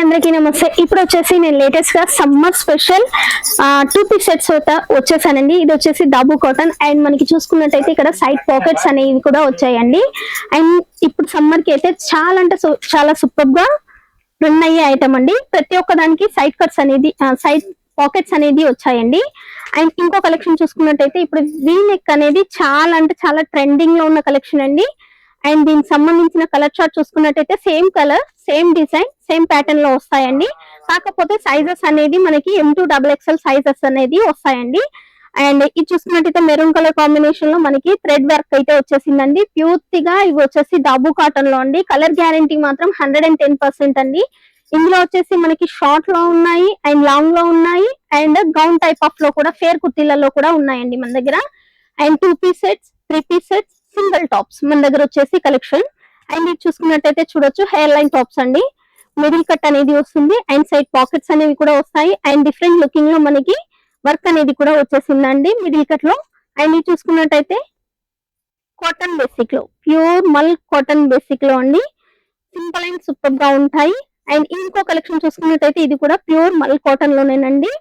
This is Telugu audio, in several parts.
అందరికీ నమస్తే. ఇప్పుడు వచ్చేసి నేను లేటెస్ట్ గా సమ్మర్ స్పెషల్ 2 పీస్ సెట్స్ వచ్చేసానండి. ఇది వచ్చేసి దాబు కాటన్ అండ్ మనకి చూసుకున్నట్టయితే ఇక్కడ సైడ్ పాకెట్స్ అనేవి కూడా వచ్చాయండి. అండ్ ఇప్పుడు సమ్మర్ కి అయితే చాలా అంటే చాలా సూపర్ గా రన్ అయ్యే ఐటమ్ అండి. ప్రతి ఒక్క దానికి సైడ్ కట్స్ అనేది సైడ్ పాకెట్స్ అనేది వచ్చాయండి. అండ్ ఇంకో కలెక్షన్ చూసుకున్నట్టయితే ఇప్పుడు వీ నెక్ అనేది చాలా అంటే చాలా ట్రెండింగ్ లో ఉన్న కలెక్షన్ అండి. అండ్ దీనికి సంబంధించిన కలర్ చార్ట్ చూసుకున్నట్టయితే same colour same design same pattern లో వస్తాయండి. కాకపోతే సైజెస్ అనేది మనకి M2XXL సైజెస్ అనేది వస్తాయండి. అండ్ ఇది చూసుకున్నట్టయితే మెరూన్ కలర్ కాంబినేషన్ లో మనకి థ్రెడ్ వర్క్ అయితే వచ్చేసిందండి. ప్యూర్తిగా ఇవి వచ్చేసి దాబు కాటన్ లో అండి. కలర్ గ్యారంటీ మాత్రం 110% అండి. ఇందులో వచ్చేసి మనకి షార్ట్ లో ఉన్నాయి అండ్ లాంగ్ లో ఉన్నాయి అండ్ గౌన్ టైప్ ఆఫ్ లో కూడా ఫేర్ కుర్తీలలో కూడా ఉన్నాయండి మన దగ్గర. And 2 piece sets 3 piece sets single tops మన దగ్గర వచ్చేసి కలెక్షన్. అండ్ ఇది చూసుకున్నట్టయితే చూడొచ్చు హెయిర్ లైన్ టాప్స్ అండి. మిడిల్ కట్ అనేది వస్తుంది అండ్ సైడ్ పాకెట్స్ అనేవి కూడా వస్తాయి అండ్ డిఫరెంట్ లుకింగ్ లో మనకి వర్క్ అనేది కూడా వచ్చేసిందండి మిడిల్ కట్ లో. అండ్ ఇది చూసుకున్నట్టయితే కాటన్ బేసిక్ లో ప్యూర్ మల్ కాటన్ బేసిక్ లో అండి. సింపుల్ అండ్ సూపర్ గా ఉంటాయి. అండ్ ఇంకో కలెక్షన్ చూసుకున్నట్టయితే ఇది కూడా ప్యూర్ మల్ కాటన్ లోనేనండి.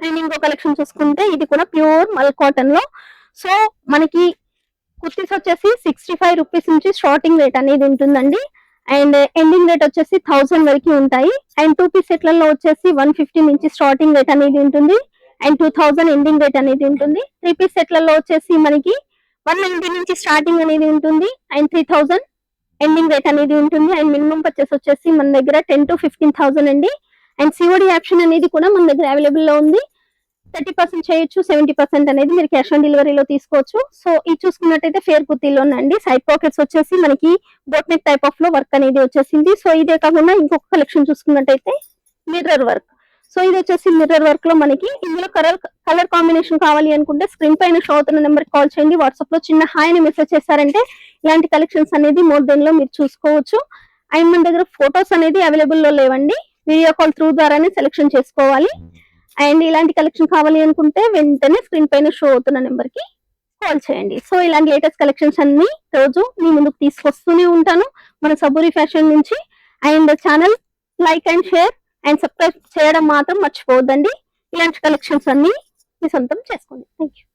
అండ్ ఇంకో కలెక్షన్ చూసుకుంటే ఇది కూడా ప్యూర్ మల్ కాటన్ లో. సో మనకి కుర్తీస్ వచ్చేసి 65 రూపీస్ నుంచి స్టార్టింగ్ రేట్ అనేది ఉంటుందండి. అండ్ ఎండింగ్ రేట్ వచ్చేసి 1000 వరకు ఉంటాయి. అండ్ 2 పీస్ సెట్లలో వచ్చేసి 150 నుంచి స్టార్టింగ్ రేట్ అనేది ఉంటుంది అండ్ 2000 ఎండింగ్ రేట్ అనేది ఉంటుంది. 3 పీస్ సెట్లలో వచ్చేసి మనకి 190 నుంచి స్టార్టింగ్ అనేది ఉంటుంది అండ్ 3000 ఎండింగ్ రేట్ అనేది ఉంటుంది. అండ్ మినిమం పర్చేస్ వచ్చేసి మన దగ్గర 10 to 15,000 అండి. అండ్ సిఓడి ఆప్షన్ అనేది కూడా మన దగ్గర అవైలబుల్ లో ఉంది. 30% చేయొచ్చు, 70% అనేది మీరు క్యాష్ ఆన్ డెలివరీలో తీసుకోవచ్చు. సో ఇది చూసుకున్నట్టయితే ఫేర్ కుర్తీలోనండి. సైడ్ పాకెట్స్ వచ్చేసి మనకి బోట్ నెక్ టైప్ ఆఫ్ లో వర్క్ అనేది వచ్చేసింది. సో ఇదే కాకుండా ఇంకొక కలెక్షన్ చూసుకున్నట్టయితే మిర్రర్ వర్క్. సో ఇది వచ్చేసి మిర్రర్ వర్క్ లో మనకి ఇందులో కలర్ కాంబినేషన్ కావాలి అనుకుంటే స్క్రీన్ పైన షో అవుతున్న నెంబర్ కాల్ చేయండి. వాట్సాప్ లో చిన్న హాయ్ అని మెసేజ్ చేశారంటే ఇలాంటి కలెక్షన్స్ అనేది మోర్ దెన్ లో మీరు చూసుకోవచ్చు. అండ్ మన దగ్గర ఫొటోస్ అనేది అవైలబుల్ లో లేవండి. వీడియో కాల్ త్రూ ద్వారానే సెలెక్షన్ చేసుకోవాలి. అండ్ ఇలాంటి కలెక్షన్ కావాలి అనుకుంటే వెంటనే స్క్రీన్ పైన షో అవుతున్న నెంబర్ కి కాల్ చేయండి. సో ఇలాంటి లేటెస్ట్ కలెక్షన్స్ అన్ని రోజు మీ ముందుకు తీసుకొస్తూనే ఉంటాను మన సబూరి ఫ్యాషన్ నుంచి. And channel like and share and subscribe చేయడం మాత్రం మర్చిపోవద్దండి. ఇలాంటి కలెక్షన్స్ అన్ని మీ సొంతం చేసుకోండి. Thank you.